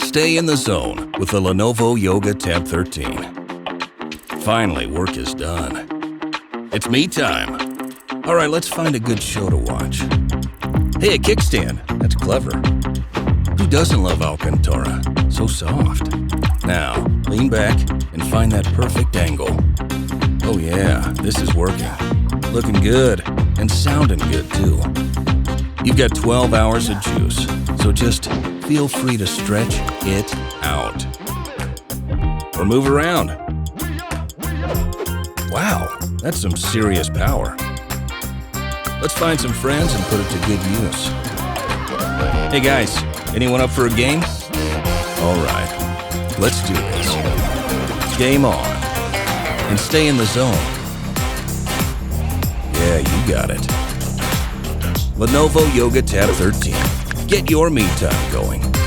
Stay in the zone with the Lenovo Yoga Tab 13. Finally, work is done. It's me time. All right, let's find a good show to watch. Hey, a kickstand. That's clever. Who doesn't love Alcantara? So soft. Now, lean back and find that perfect angle. Oh yeah, this is working. Looking good and sounding good too. You've got 12 hours of juice, so just feel free to stretch it out. Or move around. Wow, that's some serious power. Let's find some friends and put it to good use. Hey guys, anyone up for a game? All right, let's do this. Game on. And stay in the zone. Yeah, you got it. Lenovo Yoga Tab 13. Get your me time going.